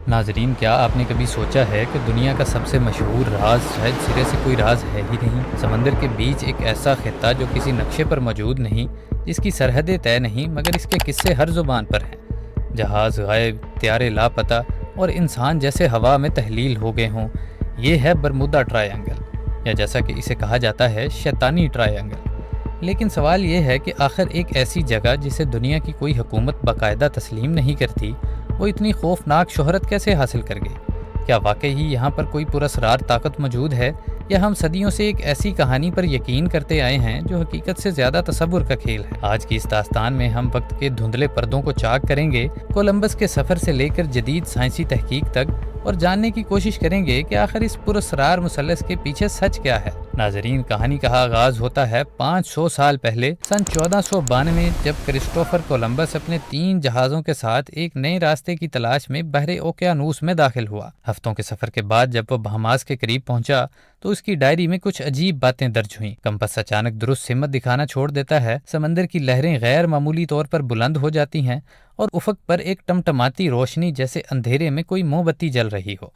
ناظرین، کیا آپ نے کبھی سوچا ہے کہ دنیا کا سب سے مشہور راز شاید سرے سے کوئی راز ہے ہی نہیں؟ سمندر کے بیچ ایک ایسا خطہ جو کسی نقشے پر موجود نہیں، جس کی سرحدیں طے نہیں مگر اس کے قصے ہر زبان پر ہیں۔ جہاز غائب، طیارے لاپتہ اور انسان جیسے ہوا میں تحلیل ہو گئے ہوں۔ یہ ہے برمودا ٹرائی اینگل، یا جیسا کہ اسے کہا جاتا ہے شیطانی ٹرائی اینگل۔ لیکن سوال یہ ہے کہ آخر ایک ایسی جگہ جسے دنیا کی کوئی حکومت باقاعدہ تسلیم نہیں کرتی، وہ اتنی خوفناک شہرت کیسے حاصل کر گئی؟ کیا واقعی یہاں پر کوئی پراسرار طاقت موجود ہے، یا ہم صدیوں سے ایک ایسی کہانی پر یقین کرتے آئے ہیں جو حقیقت سے زیادہ تصور کا کھیل ہے؟ آج کی اس داستان میں ہم وقت کے دھندلے پردوں کو چاک کریں گے، کولمبس کے سفر سے لے کر جدید سائنسی تحقیق تک، اور جاننے کی کوشش کریں گے کہ آخر اس پراسرار مثلث کے پیچھے سچ کیا ہے۔ ناظرین، کہانی کا آغاز ہوتا ہے 500 سال پہلے، سن 1492 میں، جب کرسٹوفر کولمبس اپنے 3 جہازوں کے ساتھ ایک نئے راستے کی تلاش میں بحر اوقیانوس میں داخل ہوا۔ ہفتوں کے سفر کے بعد جب وہ بہاماس کے قریب پہنچا تو اس کی ڈائری میں کچھ عجیب باتیں درج ہوئیں۔ کمپس اچانک درست سمت دکھانا چھوڑ دیتا ہے، سمندر کی لہریں غیر معمولی طور پر بلند ہو جاتی ہیں، اور افق پر ایک ٹمٹماتی روشنی جیسے اندھیرے میں کوئی موم بتی جل رہی ہو۔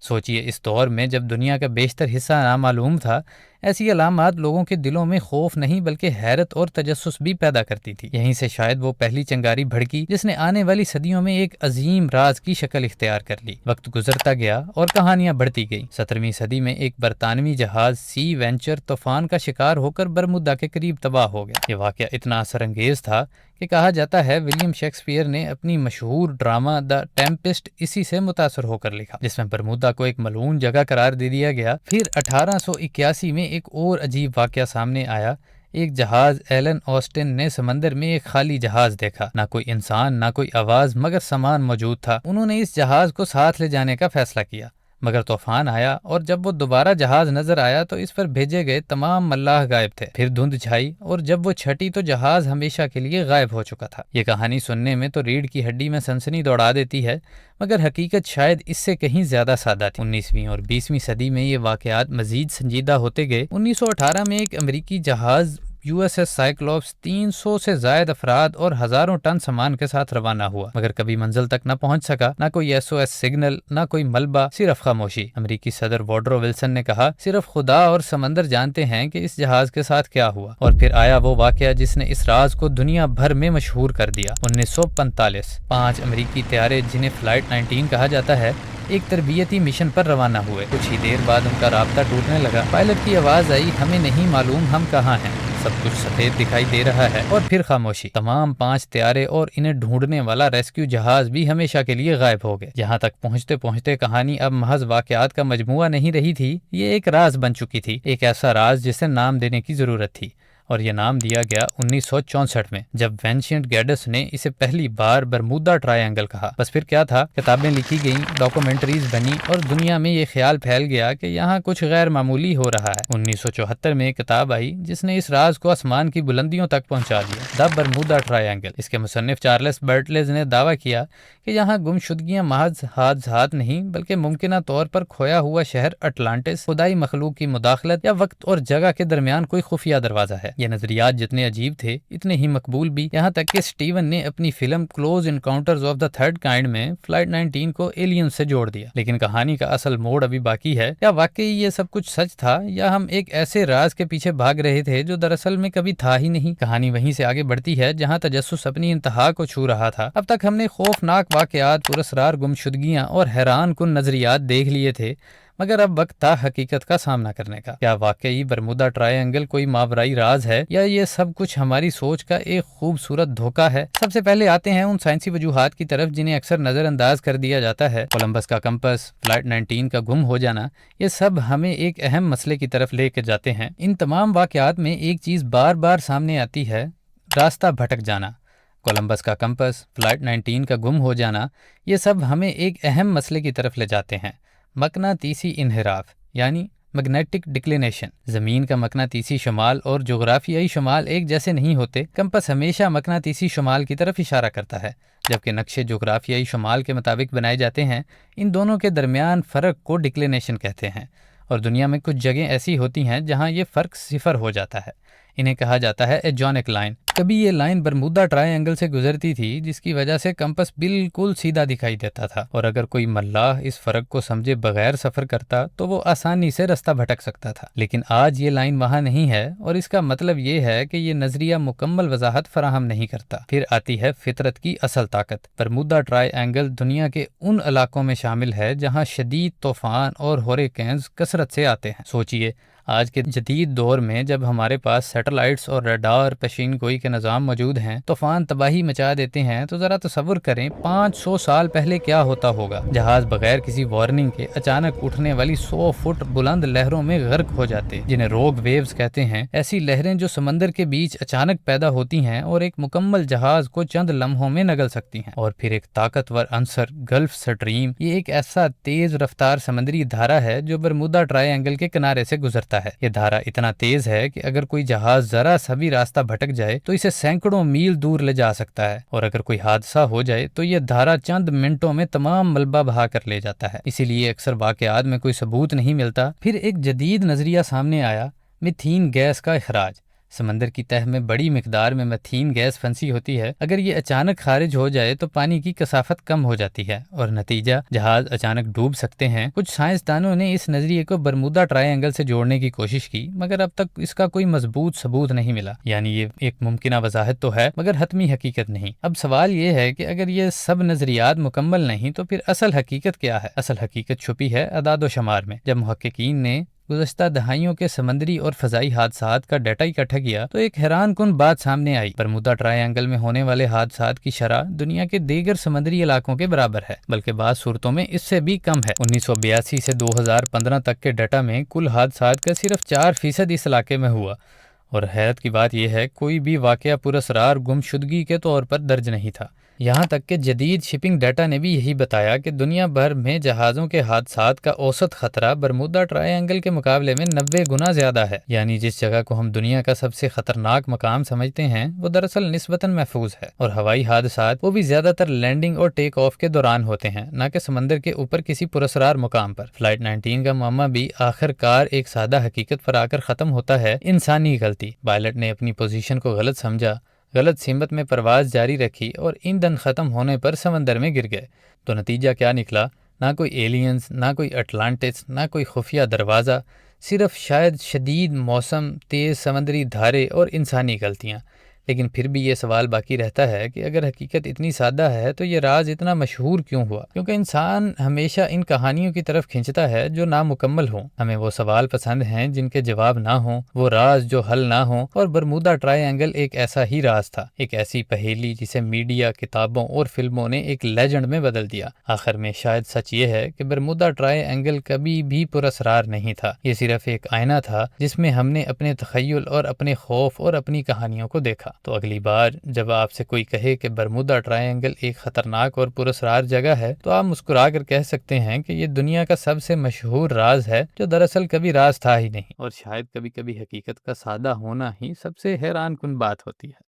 سوچئے، اس دور میں جب دنیا کا بیشتر حصہ نامعلوم تھا، ایسی علامات لوگوں کے دلوں میں خوف نہیں بلکہ حیرت اور تجسس بھی پیدا کرتی تھی۔ یہیں سے شاید وہ پہلی چنگاری بھڑکی جس نے آنے والی صدیوں میں ایک عظیم راز کی شکل اختیار کر لی۔ وقت گزرتا گیا اور کہانیاں بڑھتی گئیں۔ 17ویں صدی میں ایک برطانوی جہاز سی وینچر طوفان کا شکار ہو کر برمودا کے قریب تباہ ہو گیا۔ یہ واقعہ اتنا اثر انگیز تھا کہ کہا جاتا ہے ولیم شیکسپیئر نے اپنی مشہور ڈرامہ دی ٹیمپسٹ اسی سے متاثر ہو کر لکھا، جس میں برمودا کو ایک ملعون جگہ قرار دے دیا گیا۔ پھر 1881 میں ایک اور عجیب واقعہ سامنے آیا۔ ایک جہاز ایلن آسٹن نے سمندر میں ایک خالی جہاز دیکھا، نہ کوئی انسان، نہ کوئی آواز، مگر سامان موجود تھا۔ انہوں نے اس جہاز کو ساتھ لے جانے کا فیصلہ کیا، مگر طوفان آیا، اور جب وہ دوبارہ جہاز نظر آیا تو اس پر بھیجے گئے تمام ملاح غائب تھے۔ پھر دھند چھائی، اور جب وہ چھٹی تو جہاز ہمیشہ کے لیے غائب ہو چکا تھا۔ یہ کہانی سننے میں تو ریڑھ کی ہڈی میں سنسنی دوڑا دیتی ہے، مگر حقیقت شاید اس سے کہیں زیادہ سادہ تھی۔ 19ویں اور 20ویں صدی میں یہ واقعات مزید سنجیدہ ہوتے گئے۔ 1918 میں ایک امریکی جہاز یو ایس ایس سائیکلوپس 300 سے زائد افراد اور ہزاروں ٹن سامان کے ساتھ روانہ ہوا، مگر کبھی منزل تک نہ پہنچ سکا۔ نہ کوئی ایس او ایس سگنل، نہ کوئی ملبہ، صرف خاموشی۔ امریکی صدر ووڈرو ولسن نے کہا، صرف خدا اور سمندر جانتے ہیں کہ اس جہاز کے ساتھ کیا ہوا۔ اور پھر آیا وہ واقعہ جس نے اس راز کو دنیا بھر میں مشہور کر دیا۔ 1945 5 امریکی طیارے، جنہیں فلائٹ 19 کہا جاتا ہے، ایک تربیتی مشن پر روانہ ہوئے۔ کچھ ہی دیر بعد ان کا رابطہ ٹوٹنے لگا۔ پائلٹ کی آواز آئی، ہمیں نہیں معلوم ہم کہاں ہیں، سب کچھ سفید دکھائی دے رہا ہے۔ اور پھر خاموشی۔ تمام 5 طیارے اور انہیں ڈھونڈنے والا ریسکیو جہاز بھی ہمیشہ کے لیے غائب ہو گئے۔ یہاں تک پہنچتے پہنچتے کہانی اب محض واقعات کا مجموعہ نہیں رہی تھی، یہ ایک راز بن چکی تھی، ایک ایسا راز جسے نام دینے کی ضرورت تھی۔ اور یہ نام دیا گیا 1964 میں، جب وینسینٹ گیڈس نے اسے پہلی بار برمودا ٹرائی اینگل کہا۔ بس پھر کیا تھا، کتابیں لکھی گئیں، ڈاکومنٹریز بنی، اور دنیا میں یہ خیال پھیل گیا کہ یہاں کچھ غیر معمولی ہو رہا ہے۔ 1974 میں ایک کتاب آئی جس نے اس راز کو آسمان کی بلندیوں تک پہنچا دیا، دی برمودا ٹرائی اینگل۔ اس کے مصنف چارلس برٹلز نے دعویٰ کیا کہ یہاں گمشدگیاں محض حادثات نہیں بلکہ ممکنہ طور پر کھویا ہوا شہر اٹلانٹس، خدائی مخلوق کی مداخلت، یا وقت اور جگہ کے درمیان کوئی خفیہ دروازہ ہے۔ یہ نظریات جتنے عجیب تھے اتنے ہی مقبول بھی، یہاں تک کہ سٹیون نے اپنی film close encounters of the third kind میں فلائٹ 19 کو ایلین سے جوڑ دیا۔ لیکن کہانی کا اصل موڑ ابھی باقی ہے۔ کیا واقعی یہ سب کچھ سچ تھا، یا ہم ایک ایسے راز کے پیچھے بھاگ رہے تھے جو دراصل میں کبھی تھا ہی نہیں؟ کہانی وہیں سے آگے بڑھتی ہے جہاں تجسس اپنی انتہا کو چھو رہا تھا۔ اب تک ہم نے خوفناک واقعات، پراسرار گمشدگیاں اور حیران کن نظریات دیکھ لیے تھے، مگر اب وقت تھا حقیقت کا سامنا کرنے کا۔ کیا واقعی برمودا ٹرائی اینگل کوئی ماورائی راز ہے، یا یہ سب کچھ ہماری سوچ کا ایک خوبصورت دھوکہ ہے؟ سب سے پہلے آتے ہیں ان سائنسی وجوہات کی طرف جنہیں اکثر نظر انداز کر دیا جاتا ہے۔ کولمبس کا کمپس، فلائٹ 19 کا گم ہو جانا، یہ سب ہمیں ایک اہم مسئلے کی طرف لے کے جاتے ہیں۔ ان تمام واقعات میں ایک چیز بار بار سامنے آتی ہے، راستہ بھٹک جانا۔ کولمبس کا کمپس، فلائٹ 19 کا گم ہو جانا، یہ سب ہمیں ایک اہم مسئلے کی طرف لے جاتے ہیں، مقناطیسی انحراف، یعنی میگنیٹک ڈکلینیشن۔ زمین کا مقناطیسی شمال اور جغرافیائی شمال ایک جیسے نہیں ہوتے۔ کمپس ہمیشہ مقناطیسی شمال کی طرف اشارہ کرتا ہے، جبکہ نقشے جغرافیائی شمال کے مطابق بنائے جاتے ہیں۔ ان دونوں کے درمیان فرق کو ڈکلینیشن کہتے ہیں، اور دنیا میں کچھ جگہیں ایسی ہوتی ہیں جہاں یہ فرق صفر ہو جاتا ہے۔ انہیں کہا جاتا ہے ایجونک لائن۔ کبھی یہ لائن برمودا ٹرائی اینگل سے گزرتی تھی، جس کی وجہ سے کمپس بالکل سیدھا دکھائی دیتا تھا، اور اگر کوئی ملاح اس فرق کو سمجھے بغیر سفر کرتا تو وہ آسانی سے رستہ بھٹک سکتا تھا۔ لیکن آج یہ لائن وہاں نہیں ہے، اور اس کا مطلب یہ ہے کہ یہ نظریہ مکمل وضاحت فراہم نہیں کرتا۔ پھر آتی ہے فطرت کی اصل طاقت۔ برمودا ٹرائی اینگل دنیا کے ان علاقوں میں شامل ہے جہاں شدید طوفان اور ہوريكانز کثرت سے آتے ہیں۔ سوچئے، آج کے جدید دور میں جب ہمارے پاس سیٹلائٹس اور ریڈار پیشین گوئی کے نظام موجود ہیں، طوفان تباہی مچا دیتے ہیں، تو ذرا تصور کریں 500 سال پہلے کیا ہوتا ہوگا۔ جہاز بغیر کسی وارننگ کے اچانک اٹھنے والی 100 فٹ بلند لہروں میں غرق ہو جاتے، جنہیں روگ ویوز کہتے ہیں۔ ایسی لہریں جو سمندر کے بیچ اچانک پیدا ہوتی ہیں اور ایک مکمل جہاز کو چند لمحوں میں نگل سکتی ہیں۔ اور پھر ایک طاقتور عنصر گلف سٹریم، یہ ایک ایسا تیز رفتار سمندری دھارا ہے جو برمودا ٹرائی اینگل کے کنارے سے گزرتا ہے۔ یہ دھارا اتنا تیز ہے کہ اگر کوئی جہاز ذرا سا بھی راستہ بھٹک جائے تو اسے سینکڑوں میل دور لے جا سکتا ہے، اور اگر کوئی حادثہ ہو جائے تو یہ دھارا چند منٹوں میں تمام ملبہ بہا کر لے جاتا ہے۔ اسی لیے اکثر واقعات میں کوئی ثبوت نہیں ملتا۔ پھر ایک جدید نظریہ سامنے آیا، میتھین گیس کا اخراج۔ سمندر کی تہہ میں بڑی مقدار میں میتھین گیس پھنسی ہوتی ہے۔ اگر یہ اچانک خارج ہو جائے تو پانی کی کثافت کم ہو جاتی ہے، اور نتیجہ جہاز اچانک ڈوب سکتے ہیں۔ کچھ سائنسدانوں نے اس نظریے کو برمودا ٹرائی اینگل سے جوڑنے کی کوشش کی، مگر اب تک اس کا کوئی مضبوط ثبوت نہیں ملا۔ یعنی یہ ایک ممکنہ وضاحت تو ہے، مگر حتمی حقیقت نہیں۔ اب سوال یہ ہے کہ اگر یہ سب نظریات مکمل نہیں تو پھر اصل حقیقت کیا ہے؟ اصل حقیقت چھپی ہے اعداد و شمار میں۔ جب محققین نے گزشتہ دہائیوں کے سمندری اور فضائی حادثات کا ڈیٹا اکٹھا کیا تو ایک حیران کن بات سامنے آئی۔ برمودا ٹرائی اینگل میں ہونے والے حادثات کی شرح دنیا کے دیگر سمندری علاقوں کے برابر ہے، بلکہ بعض صورتوں میں اس سے بھی کم ہے۔ 1982 سے 2015 تک کے ڈیٹا میں کل حادثات کا صرف 4% اس علاقے میں ہوا، اور حیرت کی بات یہ ہے کوئی بھی واقعہ پراسرار گمشدگی کے طور پر درج نہیں تھا۔ یہاں تک کہ جدید شپنگ ڈیٹا نے بھی یہی بتایا کہ دنیا بھر میں جہازوں کے حادثات کا اوسط خطرہ برمودا ٹرائی اینگل کے مقابلے میں 90 گنا زیادہ ہے۔ یعنی جس جگہ کو ہم دنیا کا سب سے خطرناک مقام سمجھتے ہیں وہ دراصل نسبتاً محفوظ ہے، اور ہوائی حادثات وہ بھی زیادہ تر لینڈنگ اور ٹیک آف کے دوران ہوتے ہیں، نہ کہ سمندر کے اوپر کسی پراسرار مقام پر۔ فلائٹ 19 کا معمہ بھی آخر کار ایک سادہ حقیقت پر آ کر ختم ہوتا ہے: انسانی غلطی۔ پائلٹ نے اپنی پوزیشن کو غلط سمجھا، غلط سمت میں پرواز جاری رکھی اور ایندھن ختم ہونے پر سمندر میں گر گئے۔ تو نتیجہ کیا نکلا؟ نہ کوئی ایلینز، نہ کوئی اٹلانٹس، نہ کوئی خفیہ دروازہ، صرف شاید شدید موسم، تیز سمندری دھارے اور انسانی غلطیاں۔ لیکن پھر بھی یہ سوال باقی رہتا ہے کہ اگر حقیقت اتنی سادہ ہے تو یہ راز اتنا مشہور کیوں ہوا؟ کیونکہ انسان ہمیشہ ان کہانیوں کی طرف کھنچتا ہے جو نامکمل ہوں۔ ہمیں وہ سوال پسند ہیں جن کے جواب نہ ہوں، وہ راز جو حل نہ ہوں، اور برمودا ٹرائی اینگل ایک ایسا ہی راز تھا، ایک ایسی پہیلی جسے میڈیا، کتابوں اور فلموں نے ایک لیجنڈ میں بدل دیا۔ آخر میں شاید سچ یہ ہے کہ برمودا ٹرائی اینگل کبھی بھی پراسرار نہیں تھا، یہ صرف ایک آئینہ تھا جس میں ہم نے اپنے تخیل اور اپنے خوف اور اپنی کہانیوں کو دیکھا۔ تو اگلی بار جب آپ سے کوئی کہے کہ برمودا ٹرائی اینگل ایک خطرناک اور پراسرار جگہ ہے تو آپ مسکرا کر کہہ سکتے ہیں کہ یہ دنیا کا سب سے مشہور راز ہے جو دراصل کبھی راز تھا ہی نہیں، اور شاید کبھی کبھی حقیقت کا سادہ ہونا ہی سب سے حیران کن بات ہوتی ہے۔